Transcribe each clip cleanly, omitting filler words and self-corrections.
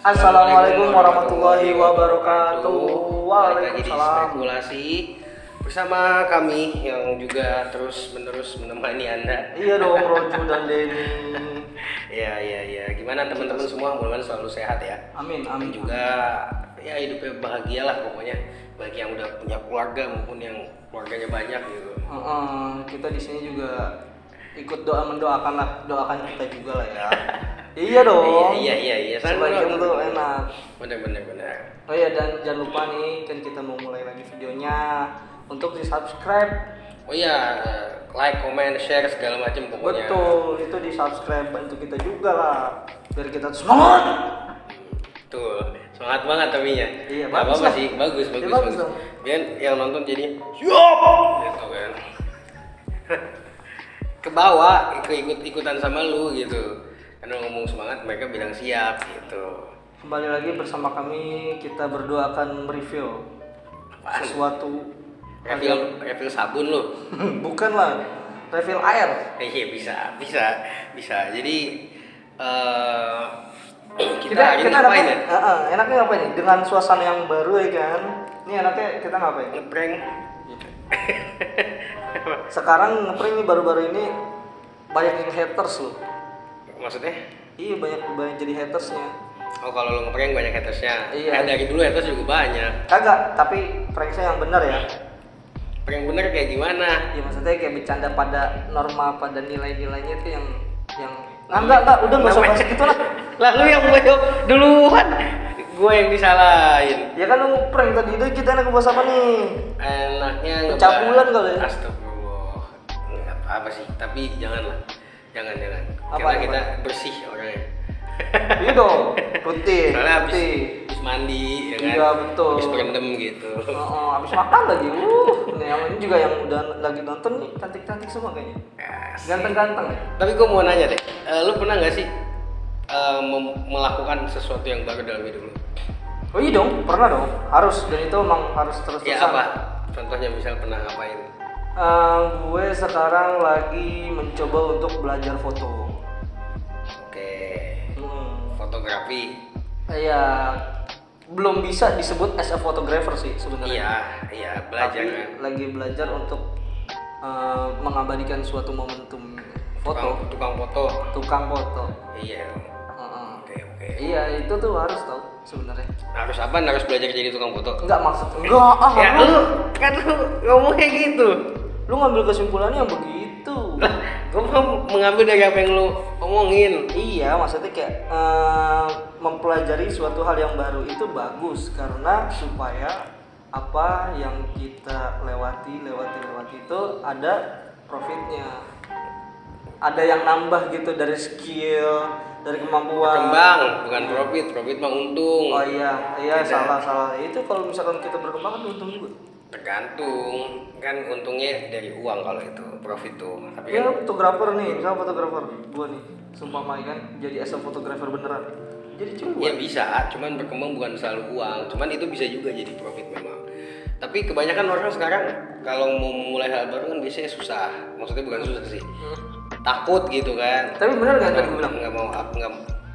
Assalamualaikum warahmatullahi wabarakatuh. Waalaikumsalam. Spekulasi bersama kami yang juga terus-menerus menemani Anda. Iya dong, Roju dan Denny. Ya. Gimana teman-teman semua? Mudah-mudahan selalu sehat ya. Amin. Dan juga ya hidupnya bahagia lah pokoknya. Bagi yang udah punya keluarga maupun yang keluarganya banyak gitu. Kita di sini juga ikut mendoakan kita juga lah ya. Iya dong. Iya. Sebagian tuh enak. Bener. Oh iya, dan jangan lupa nih, kan kita mau mulai lagi videonya, untuk di subscribe. Oh iya, like, comment, share segala macam pokoknya. Betul, itu di subscribe bantu kita juga lah, biar kita semangat. Tuh, semangat banget tapi ya. Iya, gak bagus apa-apa lah. sih, bagus. Dong. Biar yang nonton jadi siap gitu kan. Ke bawah, ikut-ikutan sama lu gitu. Karena ngomong semangat, mereka bilang siap gitu. Kembali lagi bersama kami, kita berdua akan mereview sesuatu. Refill sabun lu. Bukan lah, refill air. Iya bisa. Jadi kita ngapain ya? Enaknya ngapain nih? Dengan suasana yang baru ya kan. Ini enaknya kita ngapain? Ngeprank. Sekarang ngeprank nih, baru-baru ini banyak yang haters loh. Maksudnya? Iya, banyak jadi hatersnya. Oh, kalau lu ngeprank banyak hatersnya. Iya. Dari dulu haters juga banyak. Kagak, tapi pranknya yang benar ya. Prank bener kayak gimana? Ya maksudnya kayak bercanda pada norma, pada nilai-nilainya itu yang enggak, udah nggak usah bahas gitu lah. Lalu yang gue jawab duluan, gue yang disalahin. Ya kan lu prank tadi itu, kita enak bahas apa nih? Enaknya pencabulan kali ya? Astagfirullah. Nggak apa sih, tapi jangan. Apa? Karena kita bersih orangnya. Iya dong, rutin. Soalnya habis mandi ya kan. Iya, betul. Habis berendam gitu. Habis makan lagi. Ini juga yang udah lagi nonton nih, cantik-cantik semua kayaknya. Ganteng-ganteng ya. Tapi gue mau nanya deh, lu pernah nggak sih melakukan sesuatu yang baru dalam hidup lu? Oh iya dong, pernah dong. Harus, dan itu emang harus terus-terusan. Ya apa? Contohnya misal pernah ngapain? Gue sekarang lagi mencoba untuk belajar foto. Oke. Fotografi. Iya, belum bisa disebut as a photographer sih sebenarnya. Iya, belajar. Tapi kan? lagi belajar untuk mengabadikan suatu momentum foto. Tukang foto. Iya. Oke. Iya, itu tuh harus tahu sebenarnya. Harus apa? Harus belajar jadi tukang foto? Enggak maksud. Ya lu ngomong kayak gitu. Lu ngambil kesimpulannya yang begitu. Gue mau mengambil dari apa yang lu omongin. Iya, maksudnya kayak mempelajari suatu hal yang baru itu bagus, karena supaya apa yang kita lewati itu ada profitnya, ada yang nambah gitu dari skill, dari kemampuan. Berkembang, bukan profit mah untung. Oh iya, salah. Itu kalau misalkan kita berkembang kan untung juga. Tergantung, kan untungnya dari uang kalau itu profit tuh. Tapi ya kan fotografer nih, misal fotografer gua nih, sumpah kan jadi asal fotografer beneran, jadi cuan. ya bisa, cuman berkembang bukan selalu uang. Cuman itu bisa juga jadi profit memang. Tapi kebanyakan orang sekarang kalau mau mulai hal baru kan biasanya susah. Maksudnya bukan susah sih, takut gitu kan. Tapi bener nggak tadi gue bilang? Nggak mau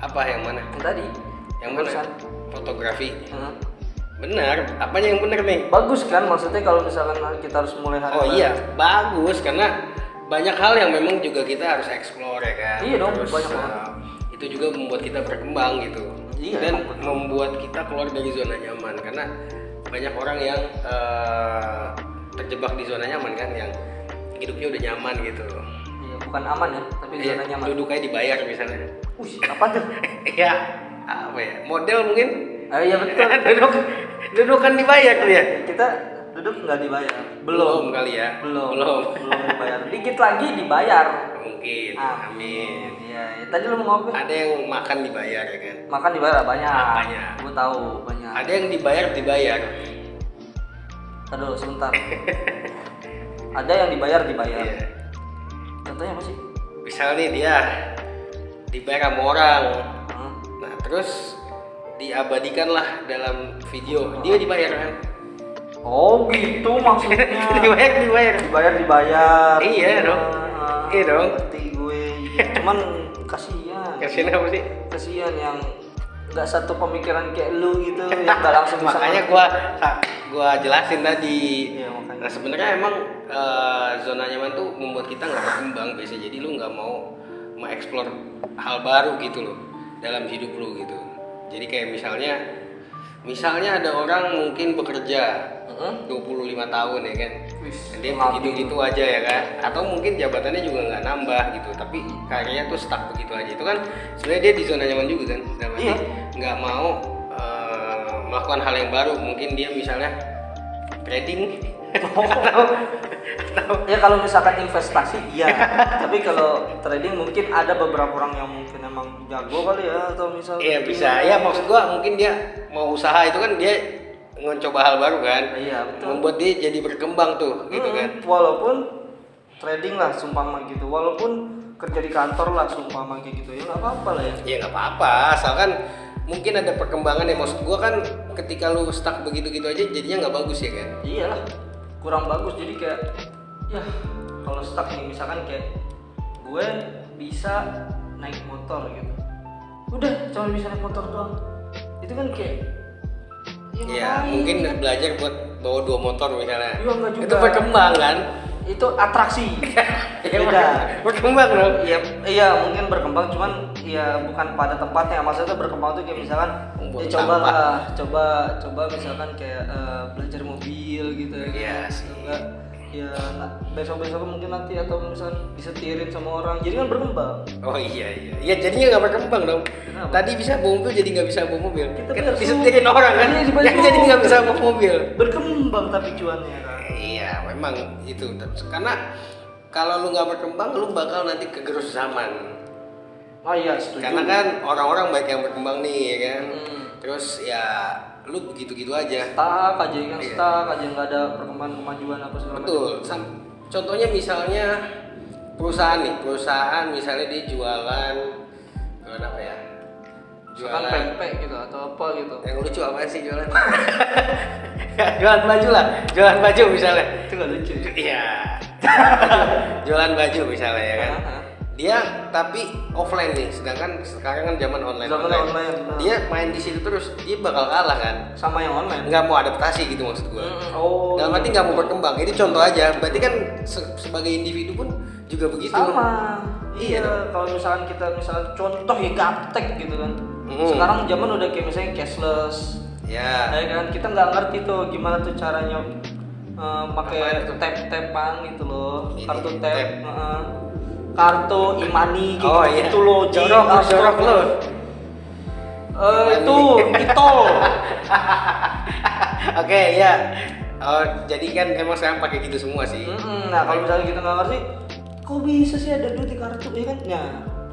apa yang mana? Yang tadi. Yang mana? Fotografi. Benar, apanya yang benar nih? Bagus kan, maksudnya kalau misalkan kita harus mulai hari. Oh iya, bagus karena banyak hal yang memang juga kita harus explore ya kan. Iya dong, terus, banyak banget. Itu juga membuat kita berkembang gitu. Iya, dan membuat kita keluar dari zona nyaman, karena banyak orang yang terjebak di zona nyaman kan, yang hidupnya udah nyaman gitu. Iya, bukan aman ya, tapi zona nyaman. Duduknya dibayar misalnya. Apa tuh? Iya, apa ya? Model mungkin. Iya betul. Duduk kan dibayar tuh ya. Kita duduk nggak dibayar. Belum kali ya. Belum dibayar. Dikit lagi dibayar. Mungkin. Amin. Iya. Tadi lu mau ngomong? Ada yang makan dibayar ya kan? Makan dibayar banyak. Banyak. Gue tahu banyak. Ada yang dibayar. Aduh, sebentar. Ada yang dibayar. Iya. Contohnya apa sih? Misalnya dia dibayar sama orang. Nah terus diabadikan lah dalam video, dia dibayar kan? Oh gitu maksudnya. dibayar. Iya dong. Iya dong. Ngerti gue. Cuman kasihan. Kasihan apa sih? Kasihan yang nggak satu pemikiran kayak lu gitu yang nggak langsung bisa. Makanya gua jelasin tadi. Iya, makanya. Nah sebenarnya emang zona nyaman tuh membuat kita nggak berkembang biasa. Jadi lu nggak mau mengeksplor hal baru gitu loh dalam hidup lu gitu. Jadi kayak misalnya ada orang mungkin bekerja 25 tahun ya kan. Dia begitu-gitu aja ya kan. Atau mungkin jabatannya juga nggak nambah gitu, tapi karirnya tuh stuck begitu aja. Itu kan sebenarnya dia di zona nyaman juga kan. Iya. Nggak mau melakukan hal yang baru. Mungkin dia misalnya trading atau Ya kalau misalkan investasi iya, tapi kalau trading mungkin ada beberapa orang yang mungkin emang jago kali ya, atau misalnya iya bisa. Ya maksud gua mungkin dia mau usaha itu kan dia mencoba hal baru kan. Iya, betul. Membuat dia jadi berkembang tuh gitu kan. Walaupun trading lah sumpama gitu, walaupun kerja di kantor lah sumpama kayak gitu, ya nggak apa-apa lah ya. Ya nggak apa-apa, asalkan mungkin ada perkembangan ya. Maksud gua kan ketika lu stuck begitu-gitu aja jadinya nggak bagus ya kan. Iyalah, kurang bagus. Jadi kayak ya kalau stuck nih misalkan kayak gue bisa naik motor gitu, udah cuma bisa naik motor doang, itu kan kayak ya mungkin belajar buat bawa 2 motor misalnya. Iya, enggak juga. Itu berkembang kan. Itu atraksi. Ya, Beda. berkembang dong. Iya mungkin berkembang, cuman ya bukan pada tempatnya. Maksudnya berkembang tuh kayak misalkan Membuang ya coba misalkan kayak belajar mobil gitu. Iya sih. Enggak, ya besok mungkin nanti, atau misalkan disetirin sama orang, jadi kan berkembang. Oh iya. Ya jadinya nggak berkembang dong. Kenapa? Tadi bisa bawa mobil jadi nggak bisa bawa mobil. Kita Kan harus disetirin orang kan. Iya, Yang jadi nggak bisa bawa mobil. Berkembang tapi cuannya kan. Iya memang itu. Karena kalau lu nggak berkembang lu bakal nanti kegerus zaman. Oh iya, setuju. Karena kan orang-orang banyak yang berkembang nih ya kan. Hmm. Terus ya lu begitu-gitu aja. Stuck aja kan, Iya. stuck aja, nggak ada perkembangan kemajuan apa segala macam. Betul. Contohnya misalnya perusahaan misalnya dia jualan apa ya? Misalkan pempek gitu atau apa gitu. Yang lucu apa sih jualan? Jualan baju lah, jualan baju misalnya. Itu nggak lucu. Iya. Jualan baju misalnya ya kan. Aha. Dia tapi offline nih, sedangkan sekarang kan zaman online. Zaman online. Dia main di situ terus, dia bakal kalah kan. Sama yang online. Nggak mau adaptasi gitu maksud gua. Oh. Dalam arti nggak mau berkembang. Ini contoh aja. Berarti kan sebagai individu pun juga begitu. Sama. Iya Iya, kalau misalkan kita contoh ya gaptek gitu kan. Sekarang zaman udah kayak misalnya cashless. Ya. Ya kan, kita nggak ngerti tuh gimana tuh caranya pakai Apaan tuh? tap-tapan gitu loh. Ini, Kartu tap. tap. Kartu e-money gitu, Oh iya. itu loh. Jorok lo. Itu ditol. Oke ya. Oh jadi kan emang sekarang pakai gitu semua sih. Nah kalau misalnya kita nggak ngerti, kok bisa sih ada duit di kartu ya kan? Nah,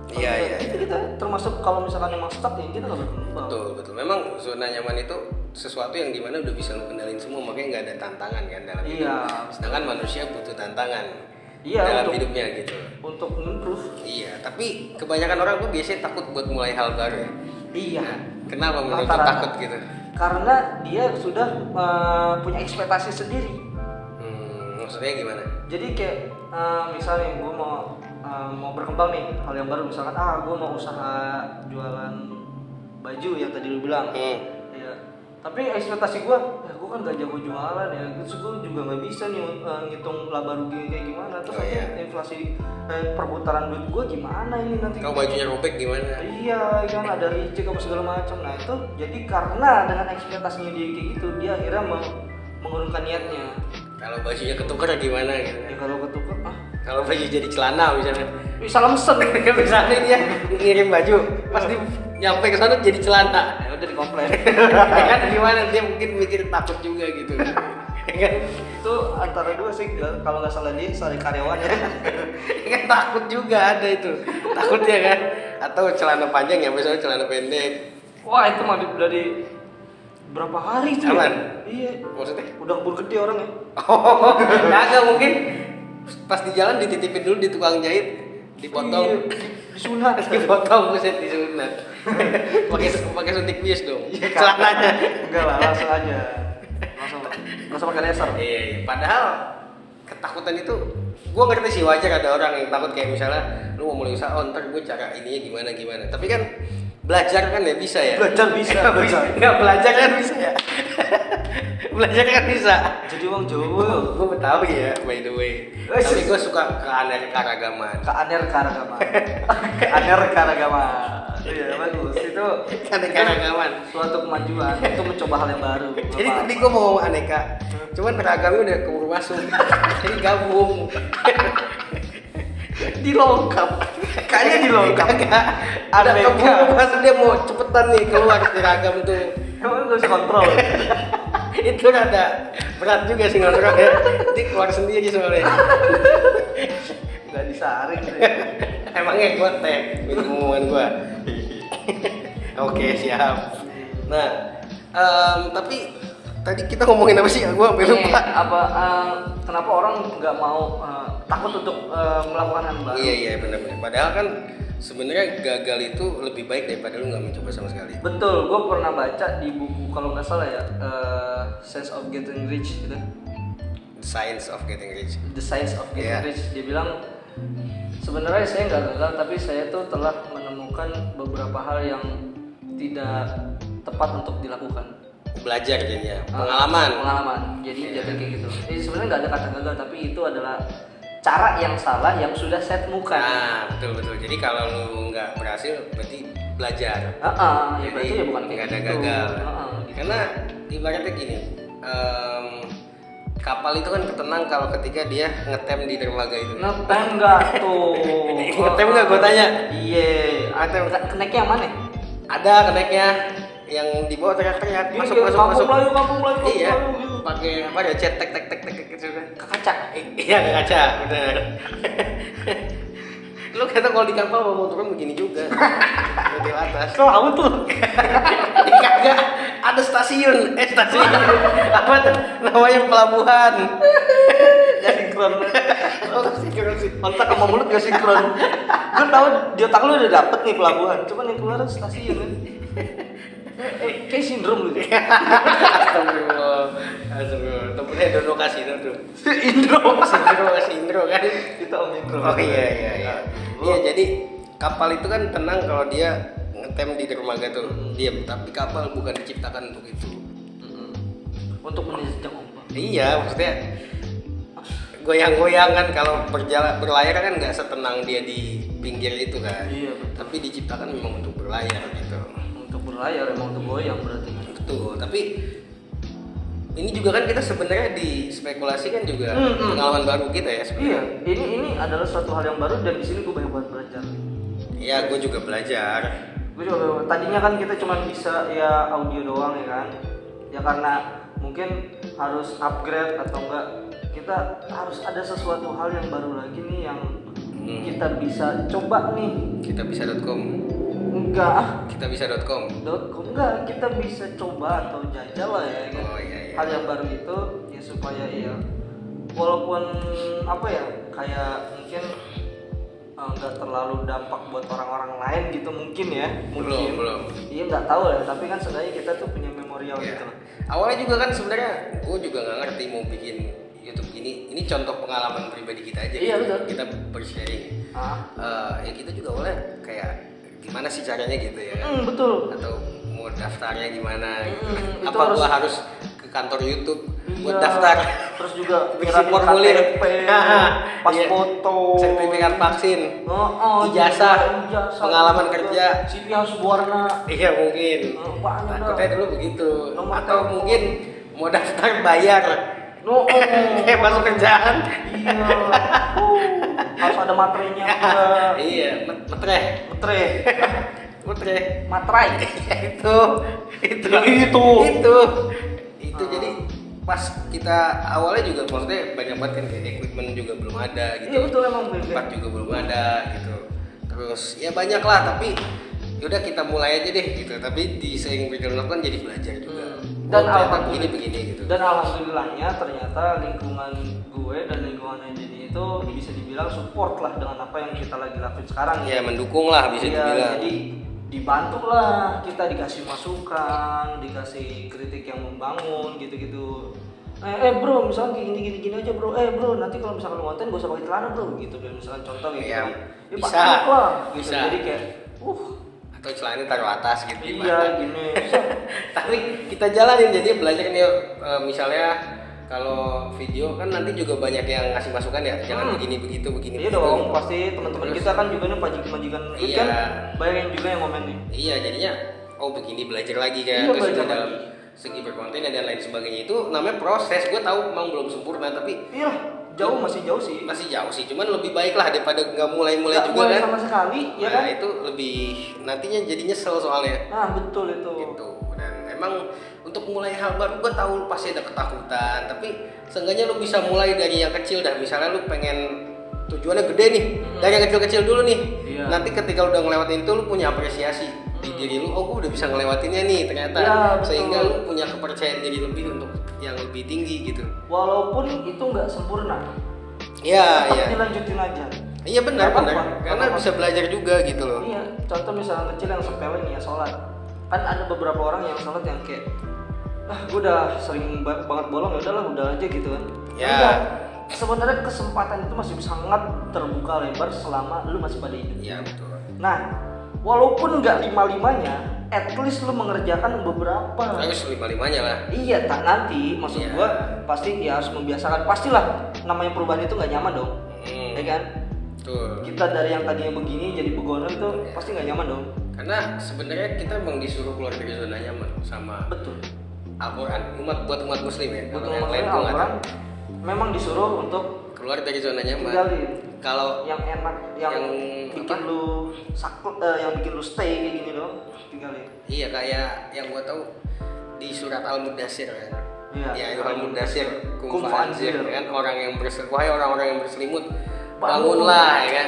Iya. itu kita termasuk kalau misalkan emang stuck ya kita nggak berkembang. Betul. Memang zona nyaman itu sesuatu yang dimana udah bisa lo kendalin semua, makanya nggak ada tantangan kan dalam hidup. Iya. Sedangkan manusia butuh tantangan Iya, dalam hidupnya gitu. Untuk improve. Iya. Tapi kebanyakan orang tuh biasanya takut buat mulai hal baru ya. Iya. Kenapa menurut lo Rata-rata. takut gitu? Karena dia sudah punya ekspektasi sendiri. Maksudnya gimana? Jadi kayak misalnya gue mau berkembang nih hal yang baru, misalkan gue mau usaha jualan baju yang tadi lu bilang. Iya. Tapi ekspektasi gue kan gak jago jualan ya, terus gue juga nggak bisa nih ngitung laba rugi kayak gimana, terus nanti inflasi perputaran duit gue gimana ini nanti. Kalau bajunya robek gimana? Iya kan, ada reject apa segala macam. Nah itu jadi karena dengan ekspektasinya dia kayak gitu, dia akhirnya mengurungkan niatnya. Kalau bajunya ketukar gimana gitu? Ya kalau ketukar Kalau baju jadi celana misalnya. salah mesen. Misalnya dia ngirim baju, pas nyampe ke sana jadi celana. Ya udah dikomplain. Ya kan gimana, dia mungkin mikir takut juga gitu. Ya kan? Itu antara dua sih, kalau nggak salah dia salah karyawannya. Ya kan takut juga ada itu. Takut ya kan? Atau celana panjang ya, misalnya celana pendek. Wah itu mah dari berapa hari tuh? Aman? Iya. Maksudnya? Udah keburu gede orangnya. Oh, kagak mungkin pas di jalan dititipin dulu di tukang jahit, dipotong, disunat, dipotong, buset disunat. pakai suntik bius dong. Celananya. Enggak lah, langsung aja. Langsung pakai laser. Iya. Padahal ketakutan itu, gue ngerti sih, wajar ada orang yang takut kayak misalnya lu mau mulai usaha, ntar gue cara ininya gimana. Tapi kan belajar kan ya bisa ya. Belajar bisa. Nggak belajar kan bisa ya. Belajar kan bisa. Jadi wong Jawa. Gue Betawi ya by the way. Tapi gue suka keanekaragaman. Keanekaragaman. Iya bagus. Itu Keanekaragaman. suatu kemajuan untuk mencoba hal yang baru. Jadi tadi gue mau ngomong aneka, cuman ragamnya udah keburu masuk. Jadi gabung. Dilengkap. Kayaknya dilengkap. Ada keburu masuk, dia mau cepetan nih keluar dari ragam tuh. Kamu nggak bisa kontrol. Itu rada berat juga sih ngontrol ya. Nanti keluar sendiri soalnya. Nggak disaring sih. Emangnya gue tag omongan gue. Oke siap. Nah, tapi tadi kita ngomongin apa sih? Gue sampai lupa. Kenapa orang nggak mau takut untuk melakukan hal baru? Iya benar-benar. Padahal kan sebenarnya gagal itu lebih baik daripada lu nggak mencoba sama sekali. Betul, gue pernah baca di buku kalau nggak salah ya, Sense of Getting Rich gitu. The Science of Getting Rich. The Science of Getting Rich. Dia bilang sebenarnya saya nggak gagal, tapi saya tuh telah menemukan beberapa hal yang tidak tepat untuk dilakukan. Belajar jadinya, pengalaman. Jadi jadi kayak gitu. Jadi sebenarnya nggak ada kata gagal, tapi itu adalah cara yang salah yang sudah saya temukan. Nah, betul. Jadi kalau lu nggak berhasil, berarti belajar. Ya berarti ya bukan nggak kayak ada gitu. gagal. Gitu. Karena ibaratnya gini, kapal itu kan ketenang kalau ketika dia ngetem di dermaga itu. Ngetem nggak tuh? Ngetem nggak? Gue tanya. Iya. Keneknya yang mana? Ada keneknya yang di bawah teriak-teriak masuk. Kampung Melayu. Iya. Pakai apa ya? Cet tek gitu kan. Ke kaca. Iya ke kaca, benar. Lu kata kalau di kapal mau turun begini juga. Di atas. Ke laut tuh. Kagak ada stasiun. Apa tuh? Namanya pelabuhan. Gak sinkron. Sinkron sih. Otak sama mulut gak sinkron. Gue tahu di otak lu udah dapet nih pelabuhan, cuman yang keluar stasiun kan. Kayak sindrom lu. Astagfirullah. Temennya Dono Kasino tuh. Indro kan. Kita Om Indro. Oh iya. Iya jadi kapal itu kan tenang kalau dia ngetem di dermaga tuh, diam. Tapi kapal bukan diciptakan untuk itu. Untuk menerjang ombak. Iya, maksudnya goyang-goyang kan kalau berlayar kan nggak setenang dia di pinggir itu kan. Iya betul. Tapi diciptakan memang untuk berlayar gitu. Untuk berlayar emang untuk goyang berarti. Betul. Tapi ini juga kan kita sebenarnya di spekulasi kan juga pengalaman baru kita ya sebenarnya. Iya. Ini adalah suatu hal yang baru dan di sini gue banyak banget belajar. Iya, gue juga belajar. Tadinya kan kita cuma bisa ya audio doang ya kan. Ya karena mungkin harus upgrade atau enggak, kita harus ada sesuatu hal yang baru lagi nih yang kita bisa coba nih. Kita bisa.com. Enggak. Kita bisa.com. Enggak, kita bisa coba atau jajal lah ya kan. Oh iya. Hal yang baru itu ya supaya ya walaupun apa ya kayak mungkin nggak terlalu dampak buat orang-orang lain gitu mungkin ya. Belum. Iya nggak tahu ya, tapi kan sebenarnya kita tuh punya memorial gitu loh. Awalnya juga kan sebenarnya gue juga nggak ngerti mau bikin YouTube gini. Ini contoh pengalaman pribadi kita aja. Iya, betul. Kita bersharing. Ya kita juga awalnya kayak gimana sih caranya gitu ya. Betul. Atau mau daftarnya gimana gitu. Itu Apa gua harus ke kantor YouTube buat Iya. daftar? Terus juga Bikin formulir, pas foto, sertifikat vaksin, ijazah, pengalaman kerja, CV harus berwarna. iya mungkin. Takutnya dulu begitu. Atau mungkin mau daftar bayar. Masuk kerjaan. Iya. Harus ada materinya juga. Iya, Materai. Itu jadi pas kita awalnya juga maksudnya banyak banget kan kayak equipment juga belum ada gitu. Iya betul emang Tempat juga belum ada gitu. Terus ya banyak lah tapi yaudah kita mulai aja deh gitu. Tapi di seiring berjalan kan jadi belajar juga. Dan alhamdulillah begini gitu. Dan alhamdulillahnya ternyata lingkungan gue dan lingkungannya jadi itu bisa dibilang support lah dengan apa yang kita lagi lakuin sekarang. Ya mendukung lah bisa dibilang. Jadi dibantu lah, kita dikasih masukan, dikasih kritik yang membangun gitu-gitu. Bro, misalnya gini aja bro. Bro, nanti kalau misalkan lu konten gak usah pakai celana bro, gitu. Dan misalkan contoh gitu. Ya, Bisa lah. Gitu. Bisa. Jadi kayak, atau celananya taruh atas gitu Iya gimana. gini. Tapi kita jalanin, jadi belajar nih misalnya kalau video kan nanti juga banyak yang ngasih masukan ya, jangan begini begitu begini Iya begitu. dong, pasti teman-teman kita kan juga nih majikan Iya. kan banyak juga yang komen nih. Iya, jadinya oh begini belajar lagi kan, Iya, terus belajar juga dalam lagi. segi berkonten dan lain sebagainya itu namanya proses. Gue tahu memang belum sempurna tapi Iya, masih jauh sih. masih jauh sih, cuman lebih baik lah daripada nggak mulai-mulai Nggak juga mulai kan. sama sekali, ya Nah, kan? itu lebih nantinya jadi nyesel soalnya. Nah, betul itu. Gitu. Dan emang untuk mulai hal baru gue tahu pasti ada ketakutan, tapi seenggaknya lu bisa mulai dari yang kecil dah. Misalnya lu pengen tujuannya gede nih, dari yang kecil-kecil dulu nih. Iya. Nanti ketika lu udah ngelewatin itu lu punya apresiasi di diri lu, oh gue udah bisa ngelewatinnya nih ternyata. Iya, betul. Sehingga lu punya kepercayaan diri lebih untuk yang lebih tinggi gitu. Walaupun itu nggak sempurna, Iya, tetap iya. dilanjutin aja. Iya benar, Nggak benar. apa-apa, nggak Karena apa-apa. bisa belajar juga gitu loh. Iya, contoh misalnya kecil yang sepele nih ya sholat. Kan ada beberapa orang yang sholat yang kayak, gue udah sering banget bolong, ya udahlah udah aja gitu kan. Ya. Enggak. Sebenarnya kesempatan itu masih sangat terbuka lebar selama lu masih pada hidup. Iya, betul. Nah, walaupun nggak lima-limanya, at least lu mengerjakan beberapa. Harus lima-limanya lah. Iya, tak nanti maksud Iya. gua pasti ya harus membiasakan. Pastilah namanya perubahan itu nggak nyaman dong, ya kan? Betul. Kita dari yang tadinya begini jadi begono itu pasti nggak nyaman dong. Karena sebenarnya kita memang disuruh keluar dari zona nyaman sama Betul. Al-Quran, umat muslim ya. Kalau Betul, yang lain maksudnya gua nggak Al-Quran tahu. memang disuruh untuk Keluar dari zona nyaman. tinggalin Kalau yang enak, yang bikin apa? lu saklek, yang bikin lu stay kayak gini loh, tinggalin. iya kayak yang gua tahu di surat Al-Mudathir kan. Iya. Ya, Al-Mudathir Kum kum fa'anzir. fa'anzir kan, orang yang wahai orang-orang yang berselimut, bangunlah ya kan.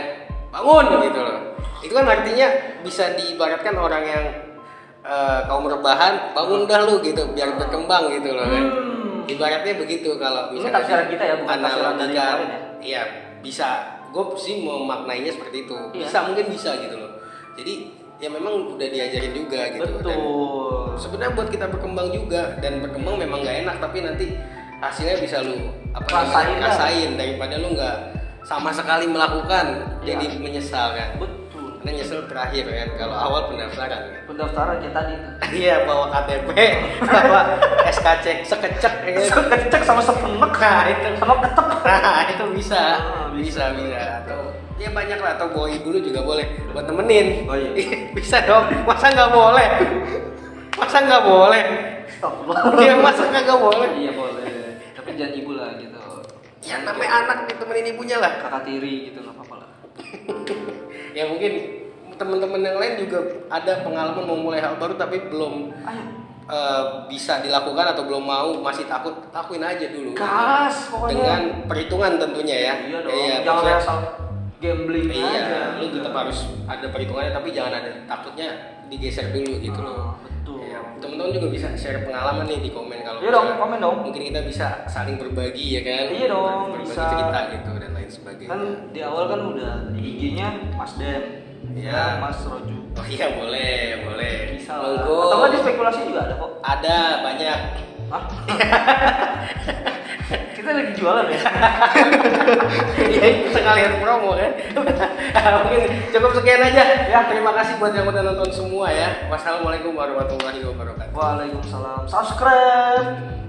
Bangun gitu loh. Itu kan artinya bisa diibaratkan orang yang kaum rebahan, bangun dah lu gitu biar berkembang gitu loh kan. Ibaratnya begitu kalau Ini misalnya tafsiran kita ya, bukan tafsiran dari yang lain ya? Iya, bisa. Gue sih memaknainya seperti itu. Iya. Bisa, mungkin bisa gitu loh. Jadi ya memang udah diajarin juga gitu. Dan Betul. sebenarnya buat kita berkembang juga, dan berkembang memang nggak enak tapi nanti hasilnya bisa lu Rasain dah. rasain daripada lu nggak sama sekali melakukan Iya. jadi menyesal kan. Betul. Karena nyesel terakhir kan kalau awal pendaftaran kan. Pendaftaran kayak tadi tuh. Iya, bawa KTP, bawa SKC sekecek ya kan. Kecek sama sepenek, Nah, itu. sama ketek. Nah, itu bisa. Ah, Bisa. Atau ya banyak lah, atau bawa ibu lu juga boleh buat temenin. Oh, iya. Bisa dong. Masa nggak boleh? Masa nggak boleh? Astagfirullah. Iya, masa nggak boleh? Iya boleh. Tapi jangan ibu lah gitu. Ya namanya anak ditemenin ibunya lah. Kakak tiri gitu nggak apa-apa lah. Ya mungkin teman-teman yang lain juga ada pengalaman mau mulai hal baru tapi belum Ayo. bisa dilakukan atau belum mau, masih takut, lakuin aja dulu. Gas pokoknya. Dengan perhitungan tentunya ya. Iya dong. Iya, Jangan maksudnya- asal gambling aja. Iya, lu gitu. tetap harus ada perhitungannya tapi jangan ada takutnya digeser dulu gitu loh. Betul. Ya, teman-teman juga bisa share pengalaman nih di komen kalau Iya dong, misalnya komen dong. mungkin kita bisa saling berbagi ya kan. Iya dong, berbagi bisa. cerita gitu dan lain sebagainya. Kan di awal kan udah di IG-nya Mas Dem. Iya. Mas Roju. Oh iya, boleh. Bisa lah. Monggo. Atau nggak di spekulasi juga ada kok. Ada banyak. Hah? Kita lagi jualan ya. Ya sekalian promo kan. Mungkin cukup sekian aja. Ya, terima kasih buat yang udah nonton semua ya. Wassalamualaikum warahmatullahi wabarakatuh. Waalaikumsalam. Subscribe.